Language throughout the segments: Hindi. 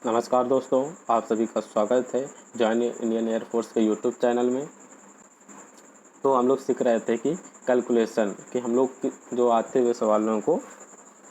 नमस्कार दोस्तों, आप सभी का स्वागत है जॉइन इंडियन एयरफोर्स के यूट्यूब चैनल में। तो हम लोग सीख रहे थे कि कैलकुलेशन कि हम लोग जो आते हुए सवालों को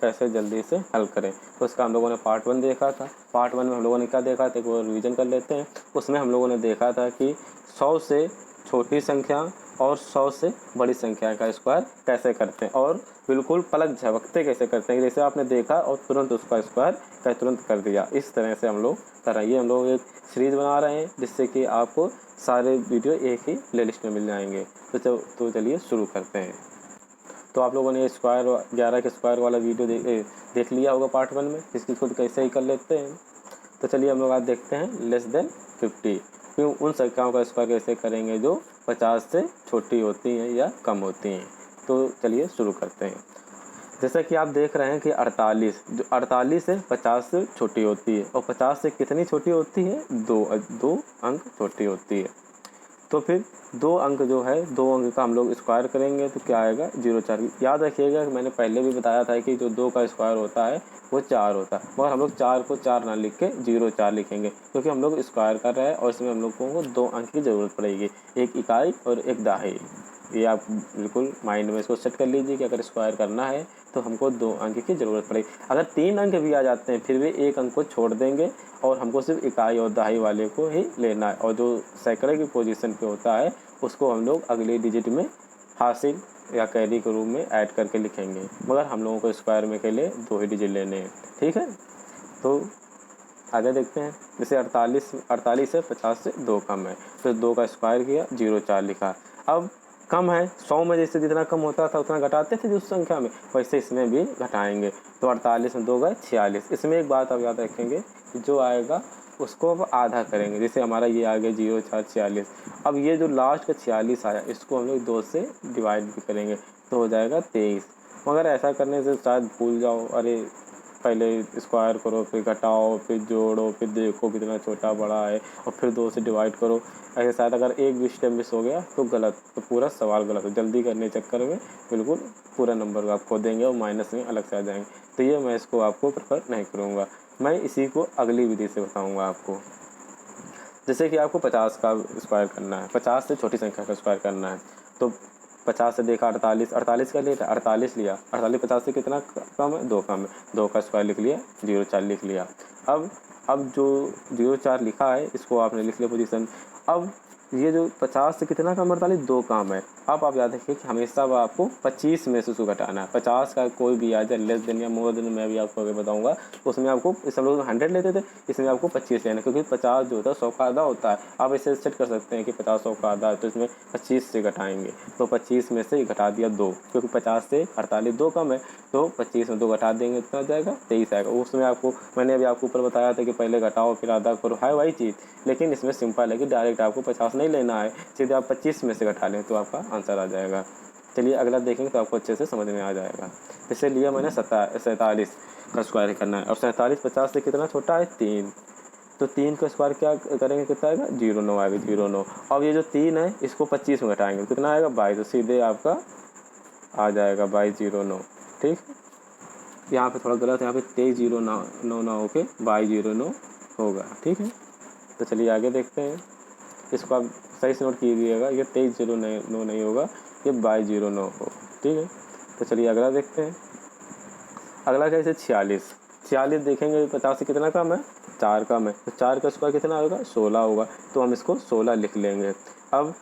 कैसे जल्दी से हल करें। तो उसका हम लोगों ने पार्ट 1 देखा था। पार्ट 1 में हम लोगों ने क्या देखा था, वो रिवीजन कर लेते हैं। उसमें हम लोगों ने देखा था कि 100 से छोटी संख्या और 100 से बड़ी संख्या का स्क्वायर कैसे करते हैं और बिल्कुल पलक झपकते कैसे करते हैं। जैसे आपने देखा और तुरंत उसका स्क्वायर तुरंत कर दिया। इस तरह से हम लोग कर रहे हैं। ये हम लोग एक सीरीज़ बना रहे हैं जिससे कि आपको सारे वीडियो एक ही प्लेलिस्ट में मिल जाएंगे। तो चलिए शुरू करते हैं। तो आप लोगों ने स्क्वायर 11 के स्क्वायर वाला वीडियो देख लिया होगा पार्ट 1 में, इसकी खुद कैसे ही कर लेते हैं। तो चलिए हम लोग आज देखते हैं लेस देन 50। क्यों उन संख्याओं का स्क्वायर कैसे करेंगे जो 50 से छोटी होती हैं या कम होती हैं। तो चलिए शुरू करते हैं। जैसा कि आप देख रहे हैं कि 48 जो 48 से 50 से छोटी होती है और 50 से कितनी छोटी होती है, दो अंक छोटी होती है। तो फिर दो अंक जो है, दो अंक का हम लोग स्क्वायर करेंगे तो क्या आएगा, 0,4। याद रखिएगा कि मैंने पहले भी बताया था कि जो 2 का स्क्वायर होता है वो 4 होता है, मगर हम लोग 4 को 4 ना लिख के 0,4 लिखेंगे क्योंकि हम लोग स्क्वायर कर रहे हैं और इसमें हम लोगों को 2 अंक की ज़रूरत पड़ेगी, एक इकाई और एक दहाई। ये आप बिल्कुल माइंड में इसको सेट कर लीजिए कि अगर स्क्वायर करना है तो हमको 2 अंक की ज़रूरत पड़ेगी। अगर 3 अंक भी आ जाते हैं फिर भी एक अंक को छोड़ देंगे और हमको सिर्फ इकाई और दहाई वाले को ही लेना है, और जो सैकड़े की पोजीशन पे होता है उसको हम लोग अगले डिजिट में हासिल या कैरी के रूप में ऐड करके लिखेंगे, मगर हम लोगों को स्क्वायर में के लिए 2 ही डिजिट लेने हैं। ठीक है, तो आगे देखते हैं। जैसे 48 से 50 से 2 कम है, फिर 2 का स्क्वायर किया, 0,4 लिखा। अब कम है 100 में, जैसे जितना कम होता था उतना घटाते थे जिस संख्या में, वैसे इसमें भी घटाएंगे। तो 48 में 2 गए 46। इसमें एक बात आप याद रखेंगे कि जो आएगा उसको अब आधा करेंगे। जैसे हमारा ये आ गया 0,4 46। अब ये जो लास्ट का 46 आया इसको हम लोग 2 से डिवाइड भी करेंगे तो हो जाएगा 23। मगर ऐसा करने से शायद भूल जाओ, अरे पहले स्क्वायर करो फिर घटाओ फिर जोड़ो फिर देखो कितना छोटा बड़ा है और फिर 2 से डिवाइड करो। ऐसे शायद अगर एक भी स्टेप मिस हो गया तो गलत, तो पूरा सवाल गलत हो। जल्दी करने के चक्कर में बिल्कुल पूरा नंबर आप खो देंगे और माइनस में अलग से आ जाएंगे। तो ये मैं इसको आपको प्रेफर नहीं करूँगा। मैं इसी को अगली विधि से बताऊँगा आपको। जैसे कि आपको 50 का स्क्वायर करना है, 50 से छोटी संख्या का स्क्वायर करना है। तो 50 से देखा 48 का लिया, 48 लिया। 48 50 से कितना कम है, 2 कम है, 2 का स्क्वायर लिख लिया, 0,4 लिख लिया। अब जो 0,4 लिखा है इसको आपने लिख लिया पोजीशन। अब ये जो 50 से कितना कम, 48 2 काम है। अब आप याद रखिए कि हमेशा आपको 25 में से उसको घटाना है। 50 का कोई भी आ जाए लेस देन या मोर देन, मैं भी आपको आगे बताऊंगा। उसमें आपको, इस हम लोग 100 लेते थे, इसमें आपको 25 लेना, क्योंकि 50 जो होता है 100 का आधा होता है। आप इसे सेट कर सकते हैं कि 50 100 का आधा है तो इसमें 25 से घटाएंगे। तो 25 में से घटा दिया 2, क्योंकि 50 से 48 2 कम है, तो 25 में 2 घटा देंगे, इतना जाएगा 23 आएगा। उसमें आपको मैंने अभी आपको ऊपर बताया था कि पहले घटाओ फिर आधा करो, है वही चीज़, लेकिन इसमें सिंपल है कि डायरेक्ट आपको 50 नहीं लेना है, सीधे आप 25 में से घटा लें तो आपका आंसर आ जाएगा। चलिए अगला देखेंगे तो आपको अच्छे से समझ में आ जाएगा। इसे लिए मैंने 47 का स्क्वायर करना है, और 47 50 से कितना छोटा है, 3। तो 3 का स्क्वायर क्या करेंगे, कितना आएगा, 0,9 आएगा, 0,9। अब ये जो 3 है इसको 25 में घटाएंगे, कितना आएगा, 22। तो सीधे आपका आ जाएगा 22,09। ठीक, यहाँ पे थोड़ा गलत है, यहाँ पे 23,0,9 ना होके 22,09 होगा। ठीक है, तो चलिए आगे देखते हैं। इसको आप सही से नोट कीजिएगा, ये 23,0,9 नहीं होगा, ये 22,0,9 हो। ठीक है, तो चलिए अगला देखते हैं। अगला कैसे 46 देखेंगे, 50 से कितना कम है, 4 कम है, तो 4 का स्क्वायर कितना होगा, 16 होगा, तो हम इसको 16 लिख लेंगे। अब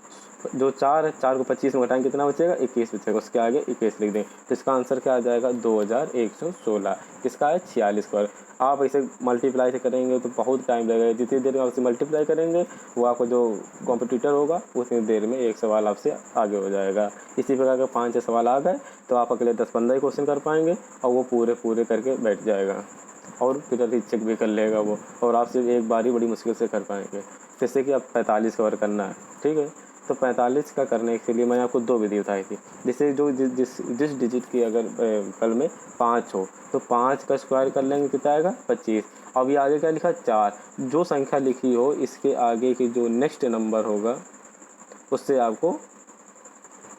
जो 4 है, 4 को 25 में घटाएंगे कितना बचेगा, 21 बचेगा, उसके आगे 21 लिख देंगे, तो इसका आंसर क्या आ जाएगा, 2116। किसका है, 46 का। आप इसे मल्टीप्लाई से करेंगे तो बहुत टाइम लगेगा, जितनी देर में आप इसे मल्टीप्लाई करेंगे वो आपको जो कॉम्पिटिटर होगा उतनी देर में एक सवाल आपसे आगे हो जाएगा। इसी प्रकार के 5-6 सवाल आ गए तो आप अगले 10-15 क्वेश्चन कर पाएंगे और वो पूरे करके बैठ जाएगा, और फिर अभी चेक भी कर लेगा वो, और आप सिर्फ एक बार ही बड़ी मुश्किल से कर पाएंगे। जैसे कि आप 45 कवर करना है, ठीक है, तो 45 का करने के लिए मैंने आपको 2 विधि बताई थी। जैसे जो जिस डिजिट की अगर फल में 5 हो तो 5 का स्क्वायर कर लेंगे, कितना आएगा, 25। अब ये आगे क्या लिखा, 4। जो संख्या लिखी हो इसके आगे की जो नेक्स्ट नंबर होगा उससे आपको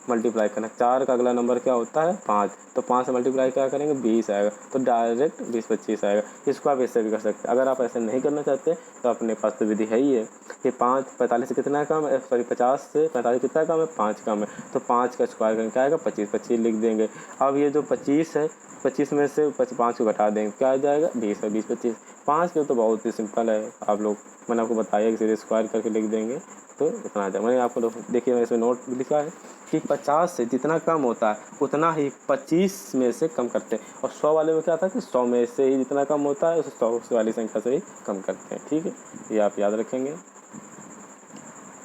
मल्टीप्लाई करना। 4 का अगला नंबर क्या होता है 5, तो 5 से मल्टीप्लाई क्या करेंगे 20 आएगा, तो डायरेक्ट 20-25 आएगा। इसको आप ऐसे भी कर सकते हैं। अगर आप ऐसे नहीं करना चाहते तो अपने पास तो विधि है ही है कि 45 से कितना कम है, सॉरी 50 से 45 कितना कम है 5 कम है, तो 5 का स्क्वायर करके क्या आएगा 25, 25 लिख देंगे। अब ये जो 25 है 25 में से 5 को घटा देंगे, क्या आ जाएगा 20 है, 20-25 5 के, तो बहुत ही सिंपल है। आप लोग मैंने आपको बताया कि सीधे स्क्वायर करके लिख देंगे तो इतना आ जाएगा। मैंने आपको देखिए मैं इसमें नोट लिखा है कि 50 से जितना कम होता है उतना ही 25 में से कम करते हैं, और 100 वाले में क्या था कि 100 में से ही जितना कम होता है उसे 100 वाली संख्या से ही कम करते हैं। ठीक है, ये आप याद रखेंगे।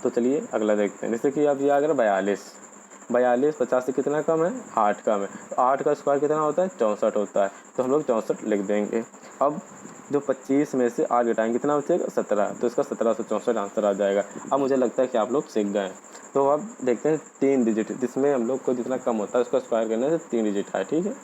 तो चलिए अगला देखते हैं। जैसे कि आप ये आ गया 42, 50 से कितना कम है 8 कम है, तो 8 का स्क्वायर कितना होता है 64 होता है, तो हम लोग 64 लिख देंगे। अब जो 25 में से 8 घटाएंगे कितना बचेगा 17, तो इसका 17 से 64 आंसर आ जाएगा। अब मुझे लगता है कि आप लोग सीख गए। तो अब देखते हैं 3 डिजिट, जिसमें हम लोग को जितना कम होता है उसका स्क्वायर करने से 3 डिजिट है। ठीक है,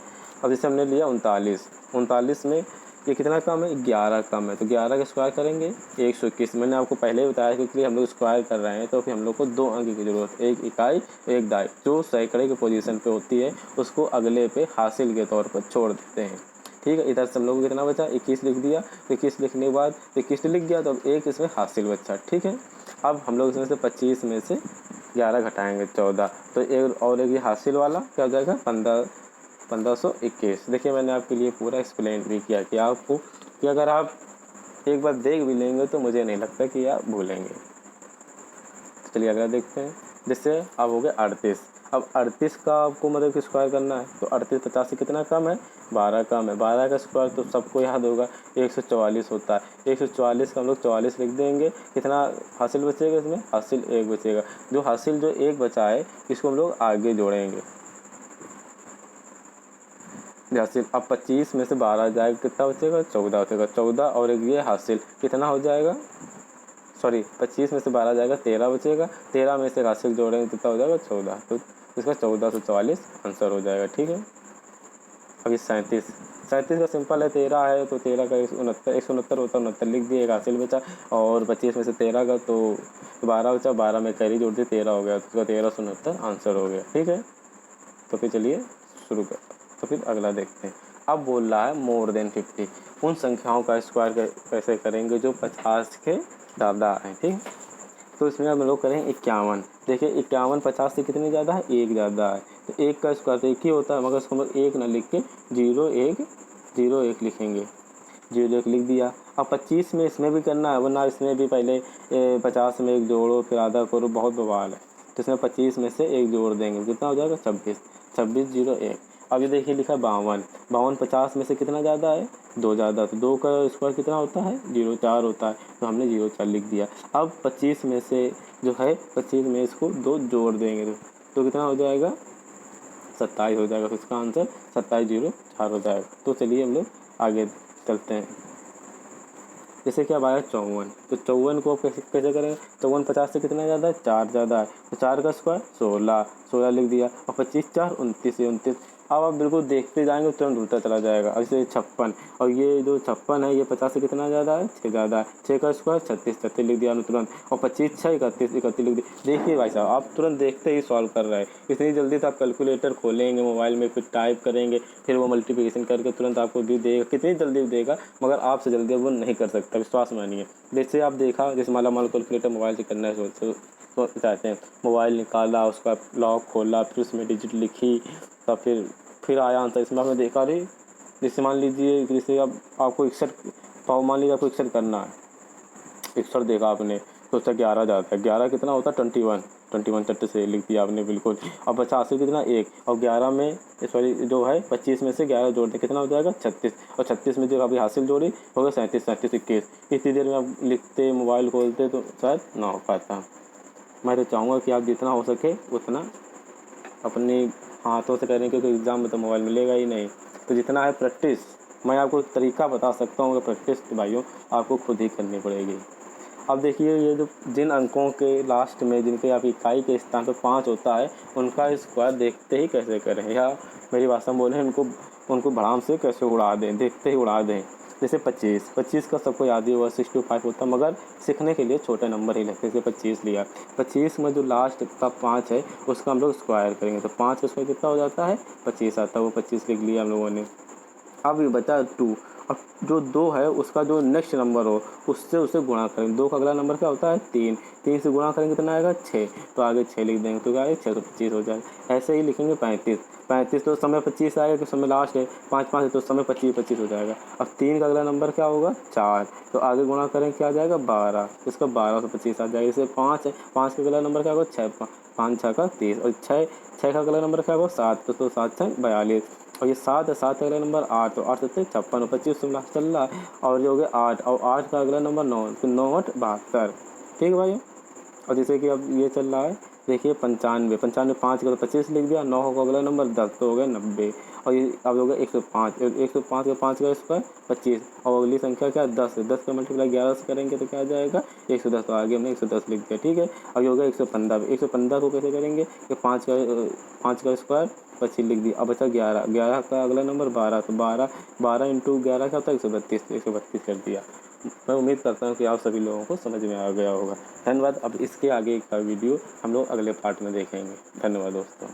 अब जैसे हमने लिया 39 में ये कितना कम है 11 कम है, तो 11 का स्क्वायर करेंगे 121। मैंने आपको पहले ही बताया क्योंकि हम लोग स्क्वायर कर रहे हैं तो फिर हम लोग को 2 अंक की ज़रूरत है, एक इकाई एक दाई। जो सैकड़े की पोजीशन पे होती है उसको अगले पे हासिल के तौर पर छोड़ देते हैं। ठीक है, इधर से हम लोग को कितना बचा 21 लिख दिया, 21 लिखने के बाद 21 लिख गया, तो अब एक इसमें हासिल बचा। ठीक है, अब हम लोग इसमें से 25 में से 11 घटाएंगे 14, तो एक और एक ये हासिल वाला क्या हो जाएगा 1521। देखिए मैंने आपके लिए पूरा एक्सप्लेन भी किया कि आपको कि अगर आप एक बार देख भी लेंगे तो मुझे नहीं लगता कि आप भूलेंगे। तो चलिए अगला देखते हैं। जैसे अब हो गया 38, अब 38 का आपको मतलब कि स्क्वायर करना है, तो 38 50 से कितना कम है 12 कम है, 12 का स्क्वायर तो सबको याद होगा 144 होता है, 144 का हम लोग 44 लिख देंगे। कितना हासिल बचेगा इसमें हासिल 1 बचेगा, जो हासिल जो 1 बचा है इसको हम लोग आगे जोड़ेंगे। हासिल अब 25 में से 12 जाएगा कितना बचेगा 14 बचेगा, 14 और एक ये हासिल कितना हो जाएगा, सॉरी 25 में से 12 जाएगा 13 बचेगा, 13 में से हासिल जोड़ेंगे कितना हो जाएगा 14, तो इसका 14 से 44 आंसर हो जाएगा। ठीक है, अभी 37 का सिंपल है, 13 है तो 13 का 169 होता है, 69 लिख दिए, एक हासिल बचा, और 25 में से 13 का तो 12 बचा, 12 में कैरी जोड़ दी 13 हो गया, तो उसका 1369 आंसर हो गया। ठीक है, तो फिर चलिए शुरू कर, तो फिर अगला देखते हैं। अब बोल रहा है मोर देन 50, उन संख्याओं का स्क्वायर कैसे करेंगे जो 50 के ज़्यादा हैं। ठीक है, तो इसमें हम लोग करें 51। देखिए 51 50 से कितनी ज़्यादा है 1 ज़्यादा है, तो 1 का स्क्वायर तो 1 ही होता है, मगर इसको हम लोग 1 ना लिख के 0 1 लिखेंगे, 0 1 लिख दिया। अब 25 में इसमें भी करना है, वरना इसमें भी पहले 50 में 1 जोड़ो फिर आधा करो, बहुत बवाल है। तो इसमें 25 में से 1 जोड़ देंगे, कितना हो जाएगा 26, 0 1। अब ये देखिए लिखा 52 50 में से कितना ज़्यादा है 2 ज़्यादा, तो 2 का स्क्वायर कितना होता है 0 4 होता है, तो हमने 0 4 लिख दिया। अब 25 में से जो है 25 में इसको 2 जोड़ देंगे तो कितना हो जाएगा 27 हो जाएगा, तो इसका आंसर 27 0 4 हो जाएगा। तो चलिए हम लोग आगे चलते हैं। जैसे कि अब आया 54, तो 54 को कैसे करें, 54 50 से कितना ज़्यादा है 4 ज़्यादा है, तो 4 का स्क्वायर 16 लिख दिया, और 25 4 29। अब आप बिल्कुल देखते जाएंगे तुरंत उल्टा चला जाएगा। अब जैसे 56, और ये जो 56 है ये 50 से कितना ज़्यादा है 6 ज़्यादा है, 6 का स्क्वायर 36 लिख दिया तुरंत, और 25 6 31 लिख दिया। देखिए भाई साहब आप तुरंत देखते ही सॉल्व कर रहे हैं, इतनी जल्दी तो आप कैलकुलेटर खोलेंगे मोबाइल में, फिर टाइप करेंगे, फिर वो मल्टीप्लिकेशन करके तुरंत आपको भी देगा, कितनी जल्दी देगा, मगर आपसे जल्दी वो नहीं कर सकता, विश्वास मानिए। जैसे आप देखा, जैसे माला कैलकुलेटर मोबाइल से करना है तो चाहते हैं, मोबाइल निकाला, उसका लॉक खोला, फिर उसमें डिजिट लिखी, तब फिर आया आंसर। इसमें आपने देखा रही, जैसे मान लीजिए जैसे अब आपको 61 पाव, मान लीजिए आपको 61 करना है, 61 देखा आपने तो उसका 11 जाता है, 11 कितना होता है 21 चट्टे से लिख दिया आपने बिल्कुल। अब 50 कितना 1, और 11 में सॉरी जो है 25 में से 11 जोड़ दें कितना हो जाएगा 36, और 36 में जो अभी हासिल जोड़ी हो गया 37 21। इतनी देर में आप लिखते मोबाइल खोलते तो शायद ना हो पाता। मैं तो चाहूँगा कि आप जितना हो सके उतना अपने हाथों से करें, क्योंकि एग्ज़ाम में तो मोबाइल मिलेगा ही नहीं। तो जितना है प्रैक्टिस, मैं आपको एक तरीका बता सकता हूँ कि प्रैक्टिस भाइयों आपको खुद ही करनी पड़ेगी। अब देखिए ये जो जिन अंकों के लास्ट में जिनके आप इकाई के स्थान पर 5 होता है उनका स्क्वायर देखते ही कैसे करें, या मेरी भाषा में बोलें उनको भड़ाम से कैसे उड़ा दें, देखते ही उड़ा दें। जैसे 25 का सबको याद ही होगा 65 होता, मगर सीखने के लिए छोटा नंबर ही लगते, जैसे 25 लिया। 25 में जो लास्ट का 5 है उसका हम लोग स्क्वायर करेंगे, तो 5 का स्क्वायर कितना हो जाता है 25 आता है, वो 25 लिख लिया हम लोगों ने। अब ये बचा 2, अब जो 2 है उसका जो नेक्स्ट नंबर हो उससे उसे गुणा करेंगे। 2 का अगला नंबर क्या होता है 3, 3 से गुणा करेंगे कितना आएगा 6, तो आगे 6 लिख देंगे, तो क्या आएगा 6 तो 25 हो जाएगा। ऐसे ही लिखेंगे 35, 35 तो समय 25 आएगा, तो समय लास्ट है 5 5 है तो समय 25 25 हो जाएगा। अब 3 का अगला नंबर क्या होगा 4, तो आगे गुणा करेंगे क्या आ जाएगा 12, इसका 12 से 25 आ जाएगा। इसे 5 है, 5 का अगला नंबर क्या होगा 6, 5 6 का 30, और 6 का अगला नंबर क्या होगा 7, तो 7 6 42, और ये 7 है, 7 का अगला नंबर 8, तो 8 से 56 और 25 से लास्ट चल रहा है, और जो हो गया 8, और 8 का अगला नंबर 9, तो 9 8 72। ठीक है भाई। और जैसे कि अब ये चल रहा है देखिए 95, 95 5 का तो 25 लिख दिया, 9 का अगला नंबर 10, तो हो गया 90, और ये अब हो गया 105, 105 का 5 का स्क्वायर 25, और अगली संख्या क्या 10 है, 10 का मल्टीप्लाई 11 से करेंगे तो क्या आ जाएगा 110, तो आगे हमने 110 लिख दिया। ठीक है। अब ये हो गया 115, 115 को कैसे करेंगे कि 5 का स्क्वायर 25 लिख दिया। अब बचा 11, 11 का अगला नंबर 12, तो 12 इंटू 11 क्या होता है 132, तो 132 कर दिया। मैं उम्मीद करता हूँ कि आप सभी लोगों को समझ में आ गया होगा। धन्यवाद। अब इसके आगे का वीडियो हम लोग अगले पार्ट में देखेंगे। धन्यवाद दोस्तों।